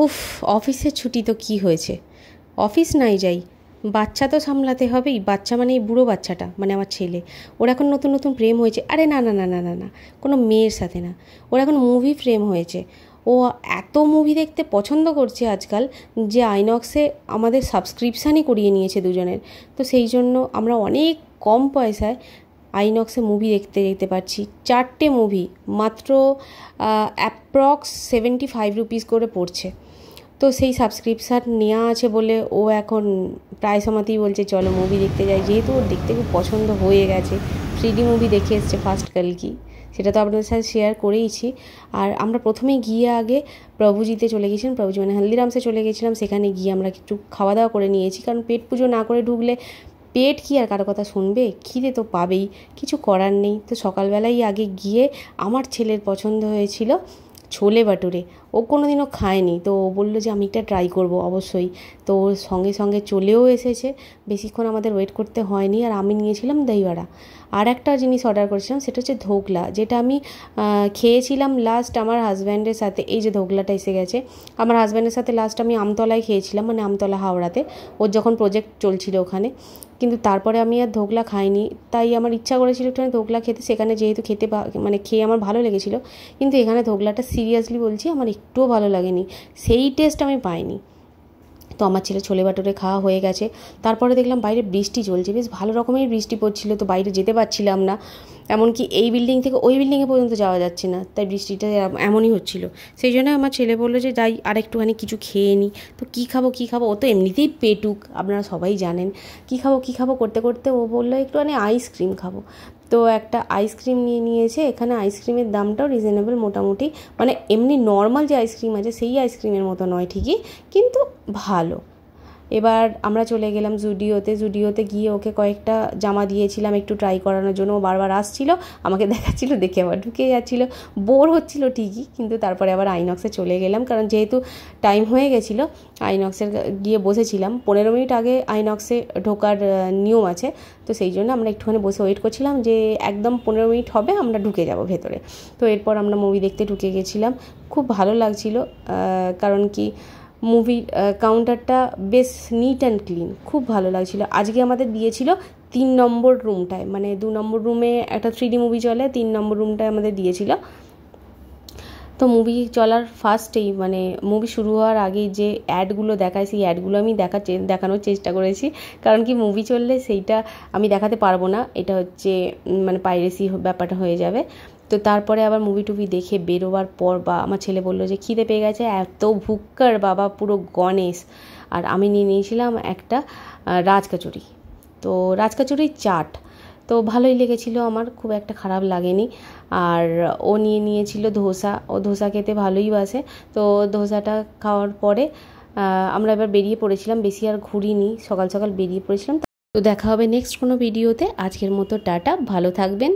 উফ, অফিসের ছুটি তো কি হয়েছে, অফিস নাই যাই, বাচ্চা তো সামলাতে হবেই। বাচ্চা মানে এই বুড়ো বাচ্চাটা, মানে আমার ছেলে। ওর এখন নতুন নতুন প্রেম হয়েছে। আরে না না না না না না, কোনো মেয়ের সাথে না, ওর এখন মুভি প্রেম হয়েছে। ও এত মুভি দেখতে পছন্দ করছে আজকাল যে আইনক্সে আমাদের সাবস্ক্রিপশানই করিয়ে নিয়েছে দুজনের। তো সেই জন্য আমরা অনেক কম পয়সায় আইনক্সে মুভি দেখতে যেতে পারছি। 4টে মুভি মাত্র অ্যাপ্রক্স 75 রুপিস করে পড়ছে। তো সেই সাবস্ক্রিপশান নেওয়া আছে বলে ও এখন প্রায় সময়তেই বলছে চলো মুভি দেখতে যাই, যেহেতু ওর দেখতে খুব পছন্দ হয়ে গেছে। 3D মুভি দেখে এসছে ফার্স্ট কালকি, সেটা তো আপনাদের সাথে শেয়ার করেইছি। আর আমরা প্রথমে গিয়ে আগে প্রভুজিতে চলে গেছিলাম, প্রভুজি মানে হলদিরামসে চলে গেছিলাম। সেখানে গিয়ে আমরা একটু খাওয়া দাওয়া করে নিয়েছি, কারণ পেট পুজো না করে ঢুকলে পেট কি আর কারো কথা শুনবে, খিদে তো পাবেই, কিছু করার নেই। তো সকালবেলাই আগে গিয়ে আমার ছেলের পছন্দ হয়েছিল ছোলে বাটুরে। ও কোনো দিনও খায়নি, তো ও বললো যে আমি একটা ট্রাই করব অবশ্যই। তো ওর সঙ্গে সঙ্গে চলেও এসেছে, বেশিক্ষণ আমাদের ওয়েট করতে হয়নি। আর আমি নিয়েছিলাম দইবড়া। আর একটা জিনিস অর্ডার করেছিলাম, সেটা হচ্ছে ধোকলা, যেটা আমি খেয়েছিলাম লাস্ট আমার হাজব্যান্ডের সাথে। এই যে ধোকলাটা এসে গেছে। আমার হাজব্যান্ডের সাথে লাস্ট আমি আমতলায় খেয়েছিলাম, মানে আমতলা হাওড়াতে, ওর যখন প্রজেক্ট চলছিল ওখানে। কিন্তু তারপরে আমি আর ধোকলা খাইনি, তাই আমার ইচ্ছা করেছিল একটুখানি ধোকলা খেতে। সেখানে যেহেতু মানে খেয়ে আমার ভালো লেগেছিলো, কিন্তু এখানে ধোকলাটা সিরিয়াসলি বলছি আমার একটুও ভালো লাগেনি, সেই টেস্ট আমি পাইনি। তো আমার ছেলে ছোলে বাটুরে খাওয়া হয়ে গেছে। তারপরে দেখলাম বাইরে বৃষ্টি চলছে, বেশ ভালো রকমের বৃষ্টি পড়ছিল, তো বাইরে যেতে পারছিলাম না। এমনকি এই বিল্ডিং থেকে ওই বিল্ডিংয়ে পর্যন্ত যাওয়া যাচ্ছে না, তাই বৃষ্টিটা এমনই হচ্ছিল। সেই জন্য আমার ছেলে বললো যে যাই আর একটুখানি কিছু খেয়ে নিই। তো কী খাবো কী খাবো, ও তো এমনিতেই পেটুক, আপনারা সবাই জানেন। কী খাবো করতে করতে ও বললো একটুখানি আইসক্রিম খাবো। তো একটা আইসক্রিম নিয়ে নিয়েছে। এখানে আইসক্রিমের দামটাও রিজনেবল মোটামুটি, মানে এমনি নর্মাল যে আইসক্রিম আছে সেই আইসক্রিমের মতো নয় ঠিকই, কিন্তু ভালো। এবার আমরা চলে গেলাম জুডিওতে গিয়ে ওকে কয়েকটা জামা দিয়েছিলাম একটু ট্রাই করানোর জন্য। ও বারবার আসছিল, আমাকে দেখাচ্ছিল, দেখে আবার ঢুকে যাচ্ছিলো, বোর হচ্ছিল ঠিকই। কিন্তু তারপরে আবার আইনক্সে চলে গেলাম, কারণ যেহেতু টাইম হয়ে গেছিলো। আইনক্সের গিয়ে বসেছিলাম, 15 মিনিট আগে আইনক্সে ঢোকার নিয়ম আছে। তো সেই জন্য আমরা একটুখানি বসে ওয়েট করছিলাম যে একদম 15 মিনিট হবে আমরা ঢুকে যাব ভেতরে। তো এরপর আমরা মুভি দেখতে ঢুকে গেছিলাম। খুব ভালো লাগছিল, কারণ কি মুভির কাউন্টারটা বেশ নিট অ্যান্ড ক্লিন, খুব ভালো লাগছিলো। আজকে আমাদের দিয়েছিল 3 নম্বর রুমটায়, মানে 2 নম্বর রুমে একটা 3D মুভি চলে, 3 নম্বর রুমটায় আমাদের দিয়েছিল। তো মুভি চলার ফার্স্টেই, মানে মুভি শুরু হওয়ার আগেই যে অ্যাডগুলো দেখায়, সেই অ্যাডগুলো আমি দেখানোর চেষ্টা করেছি, কারণ কি মুভি চললে সেইটা আমি দেখাতে পারবো না, এটা হচ্ছে মানে পাইরেসি ব্যাপারটা হয়ে যাবে। তো তারপরে আবার মুভি টুভি দেখে বেরোবার পর আমার ছেলে বললো যে খিদে পেয়ে গেছে, এত ভুক্কার বাবা, পুরো গণেশ। আর আমি নিয়ে নিয়েছিলাম একটা রাজকচুরি, তো রাজকচুরির চাট। তো ভালোই লেগেছিলো, আমার খুব একটা খারাপ লাগেনি। আর ও নিয়ে নিয়েছিল ধোসা, ও ধোসা খেতে ভালোই বাসে। তো ধোসাটা খাওয়ার পরে আমরা এবার বেরিয়ে পড়েছিলাম, বেশি আর ঘুরিনি, সকাল সকাল বেরিয়ে পড়েছিলাম। তো দেখা হবে নেক্সট কোনো ভিডিওতে। আজকের মতো টাটা, ভালো থাকবেন।